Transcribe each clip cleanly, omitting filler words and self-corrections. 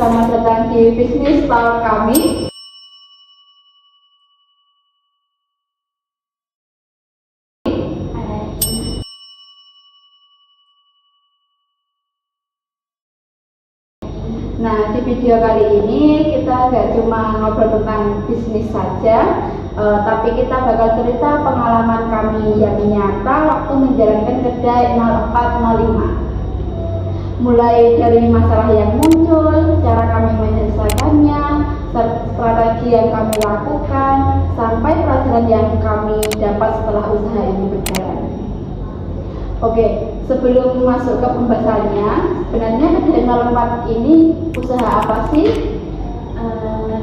selamat datang di bisnis tower kami. Nah, di video kali ini kita gak cuma ngobrol tentang bisnis saja, tapi kita bakal cerita pengalaman kami yang nyata waktu menjalankan kedai 0405. Mulai dari masalah yang muncul, cara kami menyelesaikannya, strategi yang kami lakukan, sampai pelajaran yang kami dapat setelah usaha ini berjalan. Oke, sebelum masuk ke pembahasannya, sebenarnya kedai 04 ini usaha apa sih?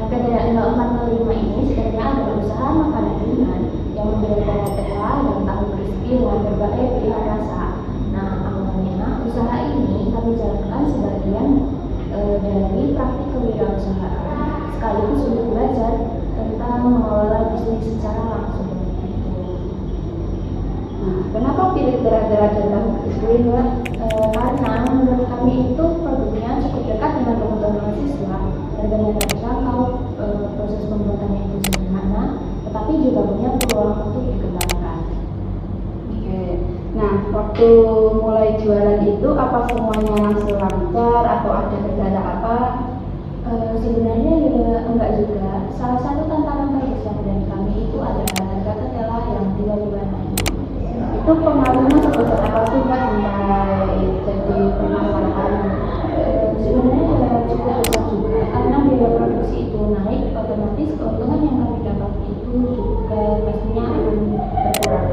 Kedai 0405 ini sebenarnya adalah usaha makanan ringan yang menjual tela dan tahu crispy dengan berbagai pilihan rasa. Nah, awalnya usaha ini kami jalankan sebagian dari praktik kewirausahaan sekaligus untuk belajar tentang mengelola bisnis secara langsung. Nah, kenapa pilih tela-tela dan tahu crispy, Mbak? Karena menurut kami itu produknya cukup dekat dengan kebutuhan mahasiswa dan dengan terjangkau, proses pembuatannya itu sederhana, tetapi juga punya peluang untuk dikembangkan. Oke. Nah, waktu mulai jualan itu apa semuanya langsung lancar atau ada kendala apa? Sebenarnya ya enggak juga. Salah satu tantangan terbesar dari kami itu adalah harga ketela yang tiba-tiba naik. Itu pengaruhnya sebesar apa sih, Mbak, sampai jadi permasalahan? Sebenarnya ya cukup besar juga karena biaya produksi itu naik, otomatis keuntungan yang kami dapat itu juga pastinya akan berkurang.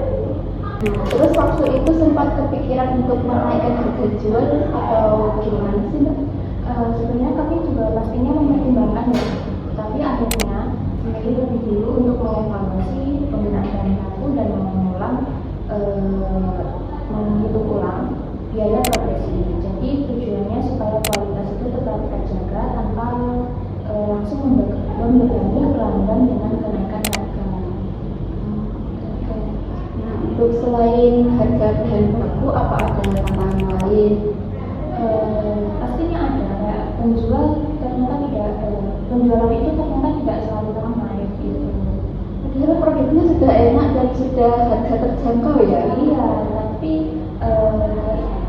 Nah, terus waktu itu sempat kepikiran untuk menaikkan harga jual atau gimana sih, Mbak? Sebenarnya kami juga pastinya mempertimbangkan ya, tapi akhirnya memilih lebih dulu untuk mengevaluasi penggunaan bahan baku dan menghitung ulang biaya produksi. Jadi tujuannya supaya kualitas itu tetap terjaga tanpa langsung membebani pelanggan dengan kenaikan harga. Nah, untuk selain harga bahan baku, apa ada tantangan lain? Pastinya ada, ya. Penjualan itu ternyata tidak selalu ramai gitu. Padahal produknya sudah enak dan sudah harga terjangkau ya? Iya, tapi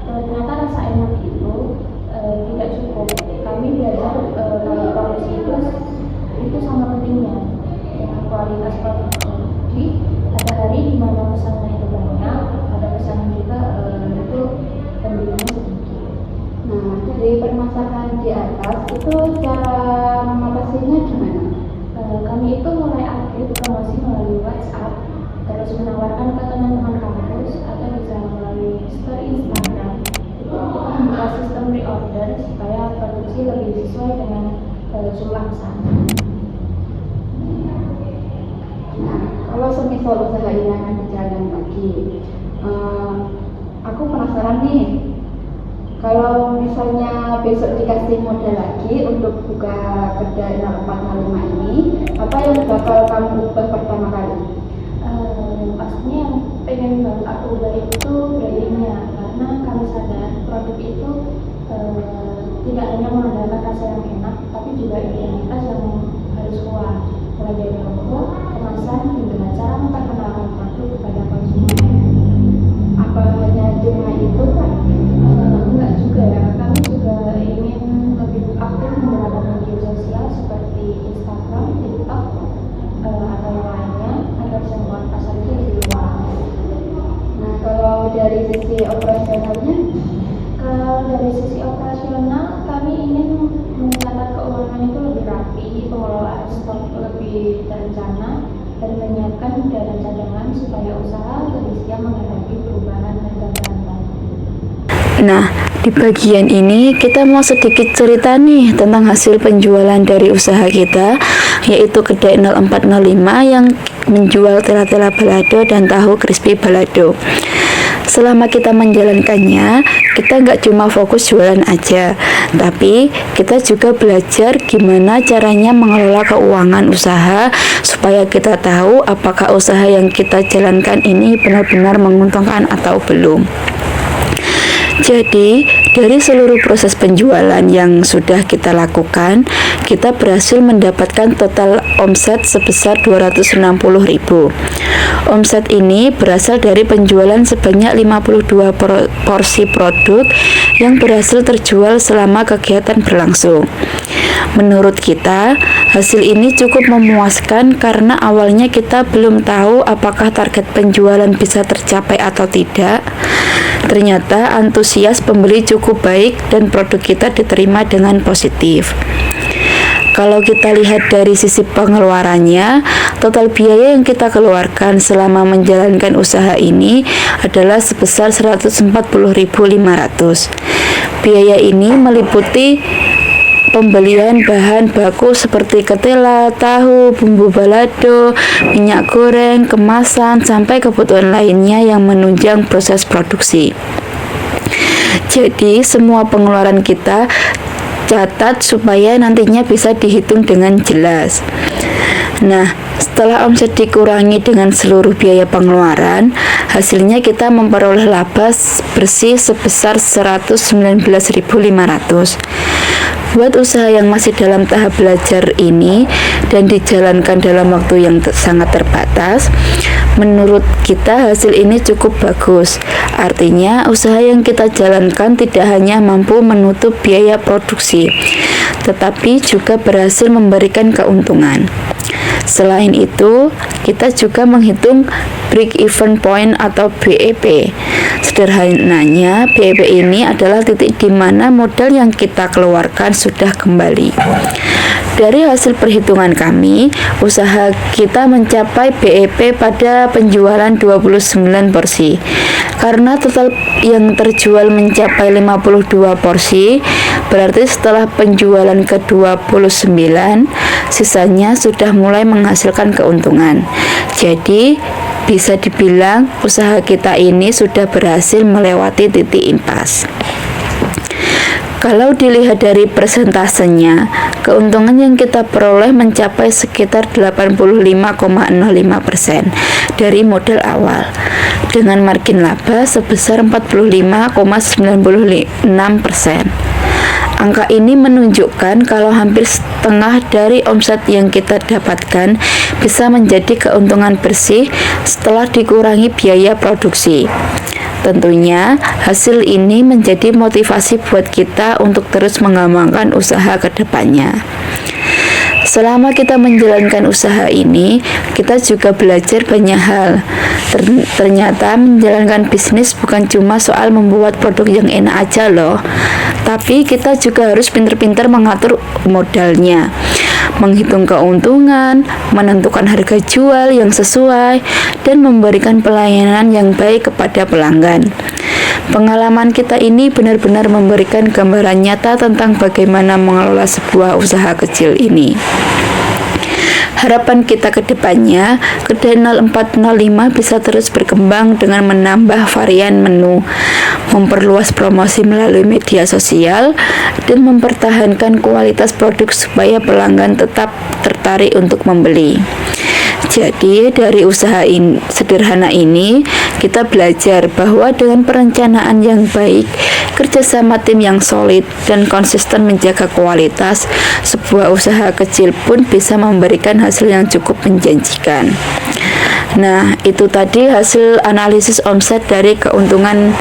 ternyata rasa enak itu tidak cukup. Kami belajar kalau produksi itu sangat pentingnya dengan kualitas produksi. Jadi ada hari di mana pesanan itu banyak, ada pesanan juga itu pembelinya sedikit. Nah, dari permasalahan di atas itu cara mengatasinya gimana? Kami itu mulai aktif promosi melalui WhatsApp, terus menawarkan ke teman-teman kampus atau bisa melalui store Instagram itu untuk membuka sistem reorder supaya produksi lebih sesuai dengan jumlah pesanan. Nah, kalau semisal usaha ini akan berjalan lagi, aku penasaran nih, kalau misalnya besok dikasih modal lagi untuk buka kedai 0405 ini, apa yang bakal kamu ubah pertama kali? Pastinya yang pengen banget aku ubah itu brandingnya, karena kami sadar produk itu tidak hanya mengandalkan rasa yang enak, tapi juga identitas yang harus kuat, mulai dari logo, kemasan, hingga cara memperkenalkan produk kepada konsumen. Apa hanya cuma itu, Kak? Enggak juga ya, kami juga ingin lebih aktif menggunakan media sosial seperti Instagram, TikTok, atau yang lainnya agar jangkauan pasar itu lebih luas. Nah, kalau dari sisi operasionalnya, kami ingin mencatat keuangan itu lebih rapi, pengelolaan stok lebih terencana, dan menyiapkan dana cadangan supaya usaha lebih siap menghadapi perubahan harga bahan baku. Nah, di bagian ini kita mau sedikit cerita nih tentang hasil penjualan dari usaha kita, yaitu kedai 0405 yang menjual tela-tela balado dan tahu crispy balado. Selama kita menjalankannya, kita nggak cuma fokus jualan aja, tapi kita juga belajar gimana caranya mengelola keuangan usaha supaya kita tahu apakah usaha yang kita jalankan ini benar-benar menguntungkan atau belum. Jadi, Dari seluruh proses penjualan yang sudah kita lakukan, kita berhasil mendapatkan total omset sebesar 260.000. Omset ini berasal dari penjualan sebanyak 52 porsi produk yang berhasil terjual selama kegiatan berlangsung. Menurut kita, hasil ini cukup memuaskan karena awalnya kita belum tahu apakah target penjualan bisa tercapai atau tidak. Ternyata antusias pembeli cukup baik dan produk kita diterima dengan positif. Kalau kita lihat dari sisi pengeluarannya, total biaya yang kita keluarkan selama menjalankan usaha ini adalah sebesar 140.500. Biaya ini meliputi pembelian bahan baku seperti ketela, tahu, bumbu balado, minyak goreng, kemasan, sampai kebutuhan lainnya yang menunjang proses produksi. Jadi, semua pengeluaran kita catat supaya nantinya bisa dihitung dengan jelas. Nah, setelah omset dikurangi dengan seluruh biaya pengeluaran, hasilnya kita memperoleh laba bersih sebesar 119.500. Buat usaha yang masih dalam tahap belajar ini dan dijalankan dalam waktu yang sangat terbatas, menurut kita hasil ini cukup bagus. Artinya, usaha yang kita jalankan tidak hanya mampu menutup biaya produksi, tetapi juga berhasil memberikan keuntungan. Selain itu, kita juga menghitung break-even point atau BEP. Sederhananya, BEP ini adalah titik di mana modal yang kita keluarkan sudah kembali. Dari hasil perhitungan kami, usaha kita mencapai BEP pada penjualan 29 porsi. Karena total yang terjual mencapai 52 porsi, berarti setelah penjualan ke-29, sisanya sudah mulai menghasilkan keuntungan. Jadi, bisa dibilang usaha kita ini sudah berhasil melewati titik impas. Kalau dilihat dari persentasenya, keuntungan yang kita peroleh mencapai sekitar 85,05% dari modal awal, dengan margin laba sebesar 45,96%. Angka ini menunjukkan kalau hampir setengah dari omset yang kita dapatkan bisa menjadi keuntungan bersih setelah dikurangi biaya produksi. Tentunya hasil ini menjadi motivasi buat kita untuk terus mengembangkan usaha ke depannya. Selama kita menjalankan usaha ini, kita juga belajar banyak hal. Ternyata menjalankan bisnis bukan cuma soal membuat produk yang enak aja loh, tapi kita juga harus pintar-pintar mengatur modalnya, menghitung keuntungan, menentukan harga jual yang sesuai, dan memberikan pelayanan yang baik kepada pelanggan. Pengalaman kita ini benar-benar memberikan gambaran nyata tentang bagaimana mengelola sebuah usaha kecil ini. Harapan kita ke depannya, Kedai 0405 bisa terus berkembang dengan menambah varian menu, memperluas promosi melalui media sosial, dan mempertahankan kualitas produk supaya pelanggan tetap tertarik untuk membeli. Jadi dari usaha sederhana ini, kita belajar bahwa dengan perencanaan yang baik, kerjasama tim yang solid, dan konsisten menjaga kualitas, sebuah usaha kecil pun bisa memberikan hasil yang cukup menjanjikan. Nah, itu tadi hasil analisis omset dari keuntungan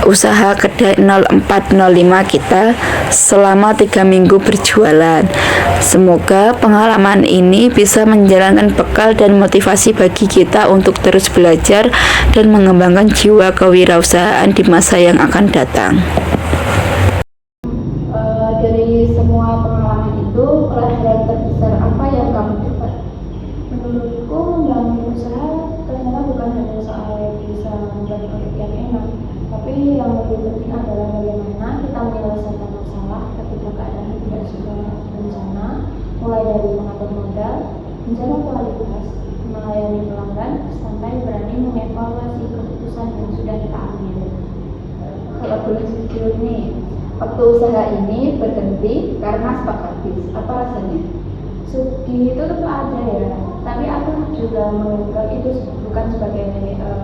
usaha Kedai 0405 kita selama 3 minggu berjualan. Semoga pengalaman ini bisa menjalankan bekal dan motivasi bagi kita untuk terus belajar dan mengembangkan jiwa kewirausahaan di masa yang akan datang. Dari semua pengalaman itu, pelajaran terbesar apa yang kamu dapat? Menurutku, membangun usaha ternyata bukan hanya soal bisa membuat produk yang enak, tapi yang lebih penting adalah bagaimana kita menyelesaikan masalah ketika keadaan tidak sesuai rencana, mulai dari mengatur modal, menjaga kualitas, melayani pelanggan, sampai berani mengevaluasi keputusan yang sudah kita ambil. Kalau boleh jujur nih, waktu usaha ini berhenti karena stok habis, apa rasanya? Sedih itu tentu ada ya, tapi aku juga menganggap itu bukan sebagai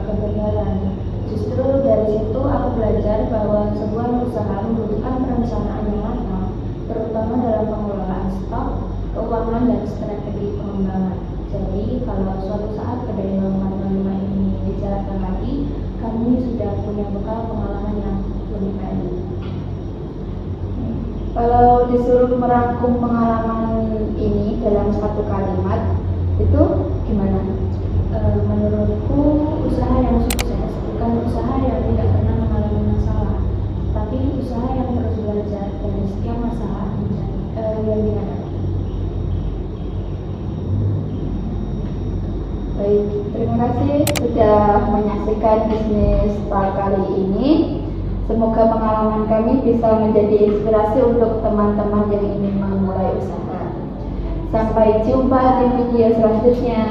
kegagalan. Justru dari situ aku belajar bahwa sebuah usaha usaha membutuhkan perencanaan yang matang, terutama dalam pengelolaan stok, keuangan, dan strategi pengembangan. Jadi, kalau suatu saat kedai 0405 ini dijalankan lagi, kami sudah punya bekal pengalaman yang lebih baik. Kalau disuruh merangkum pengalaman ini dalam satu kalimat, itu gimana? Menurutku, usaha yang sukses bukan usaha yang tidak pernah mengalami masalah, tapi usaha yang terus belajar dari setiap masalah yang dihadapi. Baik, terima kasih sudah menyaksikan bisnis Talk kali ini. Semoga pengalaman kami bisa menjadi inspirasi untuk teman-teman yang ingin memulai usaha. Sampai jumpa di video selanjutnya.